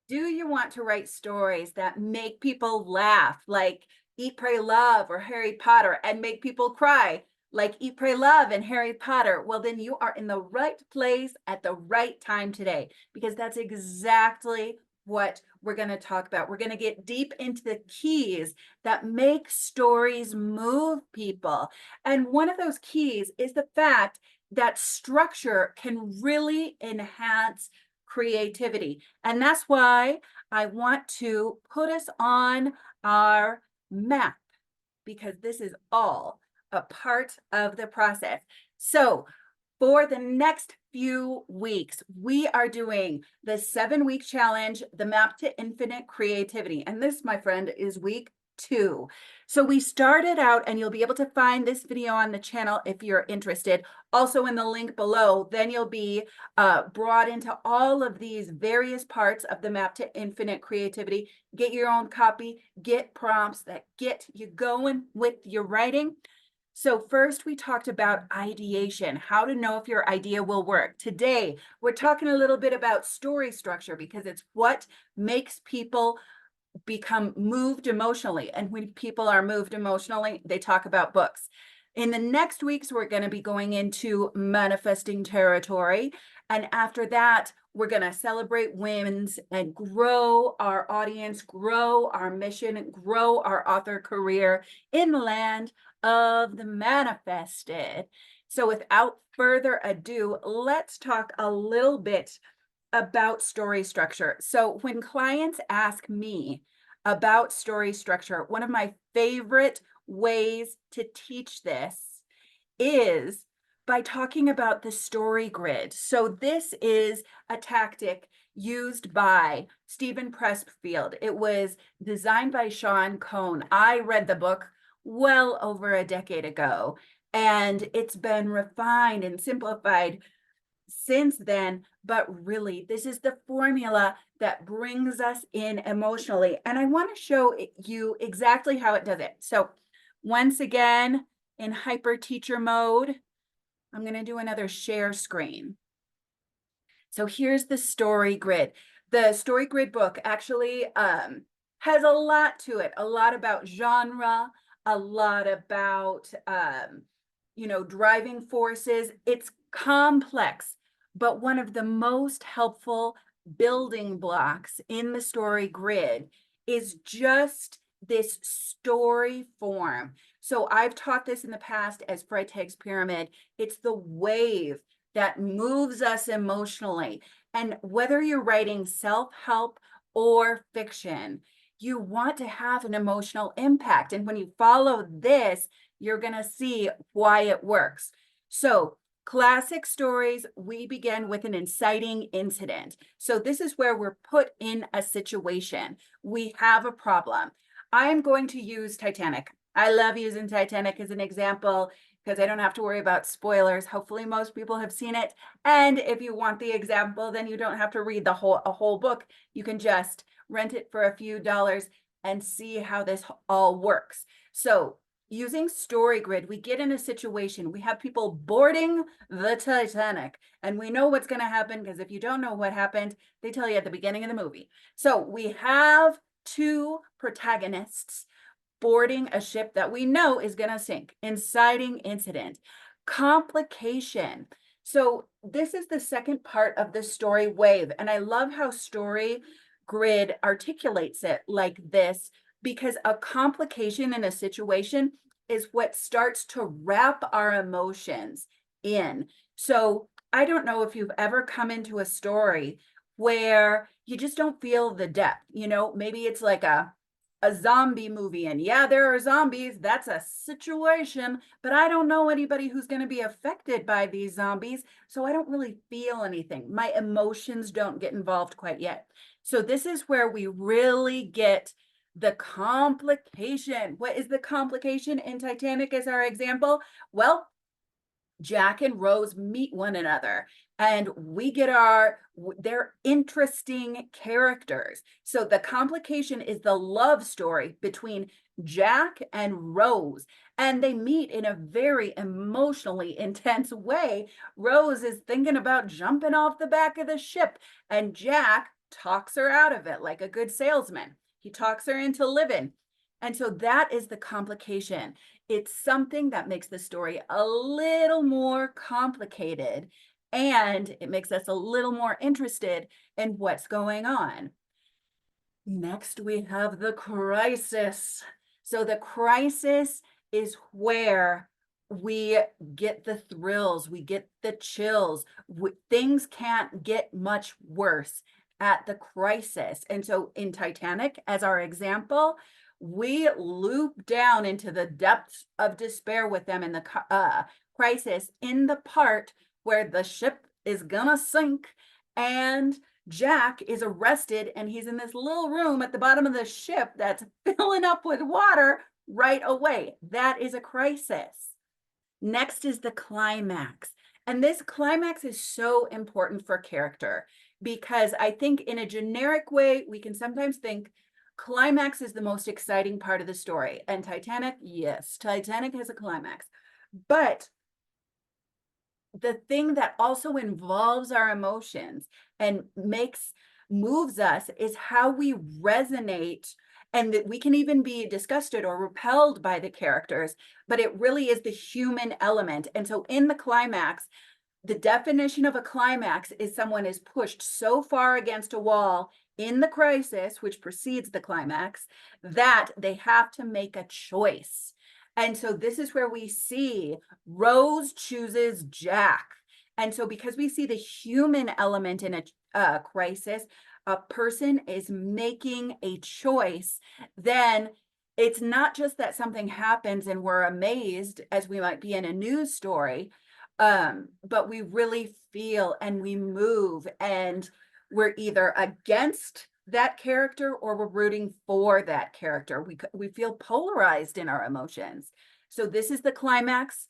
Do you want to write stories that make people laugh, like Eat, Pray, Love or Harry Potter, and make people cry, like Eat, Pray, Love and Harry Potter? Well, then you are in the right place at the right time today, because that's exactly what we're going to talk about. We're going to get deep into the keys that make stories move people. And one of those keys is the fact that structure can really enhance creativity. And that's why I want to put us on our map, because this is all a part of the process. So, for the next few weeks, we are doing the 7-week challenge, the Map to Infinite Creativity. And this, my friend, is week 2. So we started out, and you'll be able to find this video on the channel if you're interested, also in the link below. Then you'll be brought into all of these various parts of the Map to Infinite Creativity. Get your own copy, get prompts that get you going with your writing. So first we talked about ideation, how to know if your idea will work. Today, we're talking a little bit about story structure, because it's what makes people become moved emotionally. And when people are moved emotionally, they talk about books. In the next weeks, we're going to be going into manifesting territory. And after that, we're going to celebrate wins and grow our audience, grow our mission, grow our author career in the land of the manifested. So without further ado, let's talk a little bit about story structure. So when clients ask me about story structure, one of my favorite ways to teach this is by talking about the story grid. So this is a tactic used by Stephen Pressfield. It was designed by Sean Cohn. I read the book well over a decade ago, and it's been refined and simplified since then. But really, this is the formula that brings us in emotionally. And I want to show you exactly how it does it. So once again, in hyper teacher mode, I'm going to do another share screen. So here's the story grid. The story grid book actually has a lot to it, a lot about genre, a lot about, driving forces. It's complex, but one of the most helpful building blocks in the story grid is just this story form. So I've taught this in the past as Freytag's pyramid. It's the wave that moves us emotionally. And whether you're writing self-help or fiction, you want to have an emotional impact. And when you follow this, you're going to see why it works. So classic stories, we begin with an inciting incident. So this is where we're put in a situation. We have a problem. I'm going to use Titanic. I love using Titanic as an example because I don't have to worry about spoilers. Hopefully most people have seen it. And if you want the example, then you don't have to read a whole book. You can just rent it for a few dollars and see how this all works. So using StoryGrid, we get in a situation, we have people boarding the Titanic, and we know what's going to happen, because if you don't know what happened, they tell you at the beginning of the movie. So we have two protagonists boarding a ship that we know is going to sink. Inciting incident. Complication. So this is the second part of the story wave. And I love how Story Grid articulates it like this, because a complication in a situation is what starts to wrap our emotions in. So I don't know if you've ever come into a story where you just don't feel the depth. Maybe it's like a zombie movie, and yeah, there are zombies, that's a situation, but I don't know anybody who's going to be affected by these zombies, so I don't really feel anything. My emotions don't get involved quite yet. So this is where we really get the complication. What is the complication in Titanic as our example? Well, Jack and Rose meet one another, and we get they're interesting characters. So the complication is the love story between Jack and Rose, and they meet in a very emotionally intense way. Rose is thinking about jumping off the back of the ship, and Jack talks her out of it like a good salesman. He talks her into living. And so that is the complication. It's something that makes the story a little more complicated, and it makes us a little more interested in what's going on. Next, we have the crisis. So the crisis is where we get the thrills, we get the chills. Things can't get much worse at the crisis. And so in Titanic, as our example, we loop down into the depths of despair with them in the crisis, in the part where the ship is gonna sink and Jack is arrested, and he's in this little room at the bottom of the ship that's filling up with water right away. That is a crisis. Next is the climax. And this climax is so important for character because I think in a generic way, we can sometimes think climax is the most exciting part of the story. And Titanic, yes, Titanic has a climax. But the thing that also involves our emotions and moves us is how we resonate, and that we can even be disgusted or repelled by the characters, but it really is the human element. And so in the climax, the definition of a climax is someone is pushed so far against a wall in the crisis, which precedes the climax, that they have to make a choice. And so this is where we see Rose chooses Jack. And so because we see the human element in a crisis, a person is making a choice, then it's not just that something happens and we're amazed as we might be in a news story, but we really feel and we move, and we're either against that character or we're rooting for that character. We feel polarized in our emotions. So this is the climax.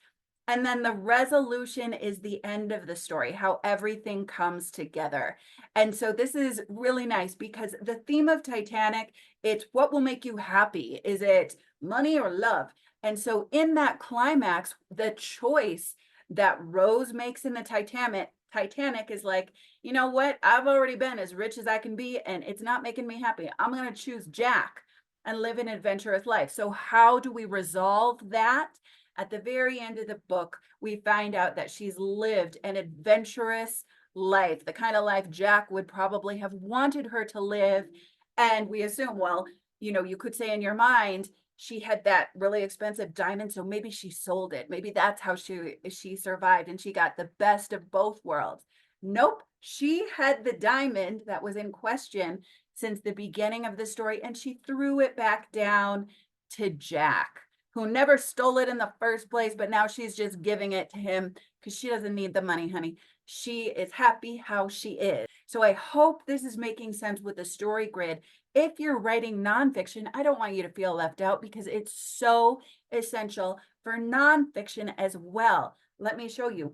And then the resolution is the end of the story, how everything comes together. And so this is really nice because the theme of Titanic, it's what will make you happy. Is it money or love? And so in that climax, the choice that Rose makes in the Titanic is like, you know what? I've already been as rich as I can be, and it's not making me happy. I'm going to choose Jack and live an adventurous life. So how do we resolve that? At the very end of the book, we find out that she's lived an adventurous life, the kind of life Jack would probably have wanted her to live. And we assume, well, you could say in your mind, she had that really expensive diamond, so maybe she sold it. Maybe that's how she survived and she got the best of both worlds. Nope, she had the diamond that was in question since the beginning of the story, and she threw it back down to Jack, who never stole it in the first place, but now she's just giving it to him because she doesn't need the money, honey. She is happy how she is. So I hope this is making sense with the story grid. If you're writing nonfiction, I don't want you to feel left out because it's so essential for nonfiction as well. Let me show you.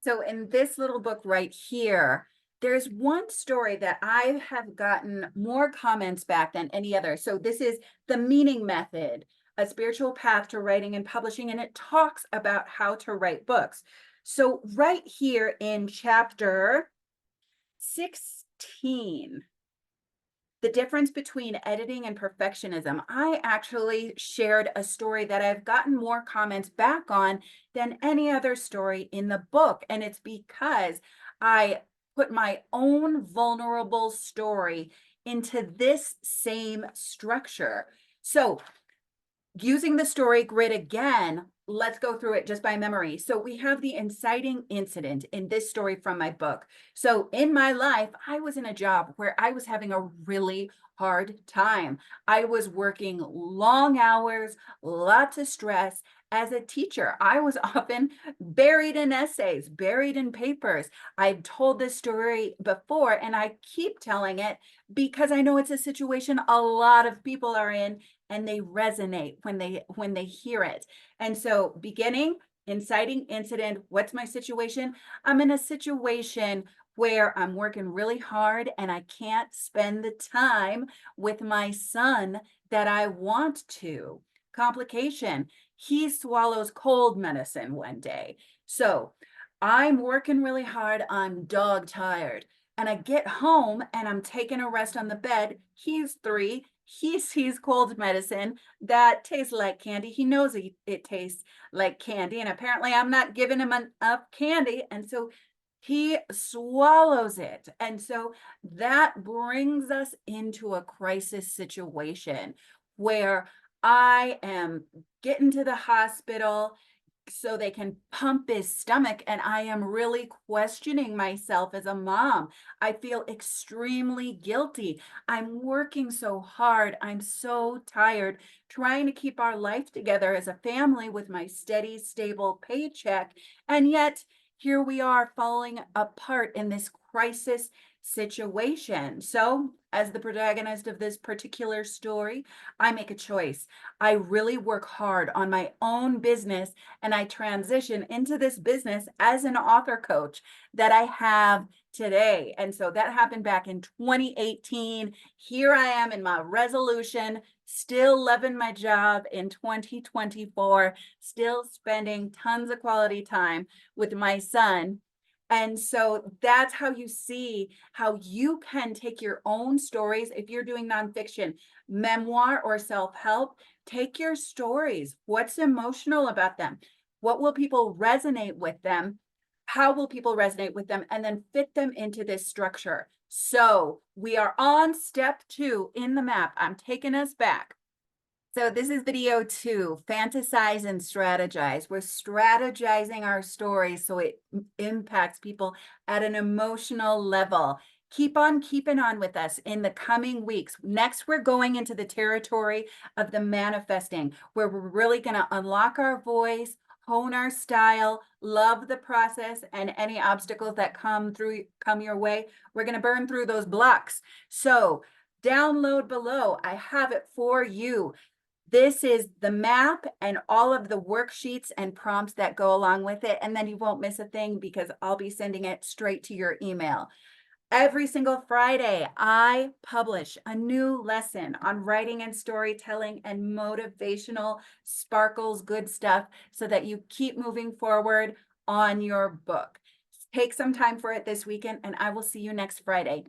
So in this little book right here, there's one story that I have gotten more comments back than any other. So this is The Meaning Method, A Spiritual Path to Writing and Publishing, and it talks about how to write books. So right here in chapter 16, the difference between editing and perfectionism, I actually shared a story that I've gotten more comments back on than any other story in the book. And it's because I put my own vulnerable story into this same structure. So using the story grid again, let's go through it just by memory. So we have the inciting incident in this story from my book. So in my life, I was in a job where I was having a really hard time. I was working long hours, lots of stress. As a teacher, I was often buried in essays, buried in papers. I've told this story before, and I keep telling it because I know it's a situation a lot of people are in, and they resonate when they hear it. And so beginning, inciting incident, what's my situation? I'm in a situation where I'm working really hard and I can't spend the time with my son that I want to. Complication, he swallows cold medicine one day. So I'm working really hard, I'm dog tired. And I get home and I'm taking a rest on the bed. He's 3. He sees cold medicine that tastes like candy. He knows it tastes like candy. And apparently I'm not giving him enough candy. And so he swallows it. And so that brings us into a crisis situation where I am getting to the hospital so they can pump his stomach, and I am really questioning myself as a mom. I feel extremely guilty. I'm working so hard. I'm so tired trying to keep our life together as a family with my steady, stable paycheck. And yet, here we are falling apart in this crisis situation. So, as the protagonist of this particular story, I make a choice. I really work hard on my own business and I transition into this business as an author coach that I have today. And so that happened back in 2018. Here I am in my resolution, still loving my job in 2024, still spending tons of quality time with my son. And so that's how you see how you can take your own stories. If you're doing nonfiction, memoir, or self help, take your stories. What's emotional about them? What will people resonate with them? How will people resonate with them? And then fit them into this structure. So we are on step 2 in the map. I'm taking us back. So this is video 2, fantasize and strategize. We're strategizing our stories so it impacts people at an emotional level. Keep on keeping on with us in the coming weeks. Next, we're going into the territory of the manifesting, where we're really going to unlock our voice, hone our style, love the process, and any obstacles that come your way. We're going to burn through those blocks. So download below. I have it for you. This is the map and all of the worksheets and prompts that go along with it. And then you won't miss a thing because I'll be sending it straight to your email. Every single Friday, I publish a new lesson on writing and storytelling and motivational sparkles, good stuff, so that you keep moving forward on your book. Take some time for it this weekend, and I will see you next Friday.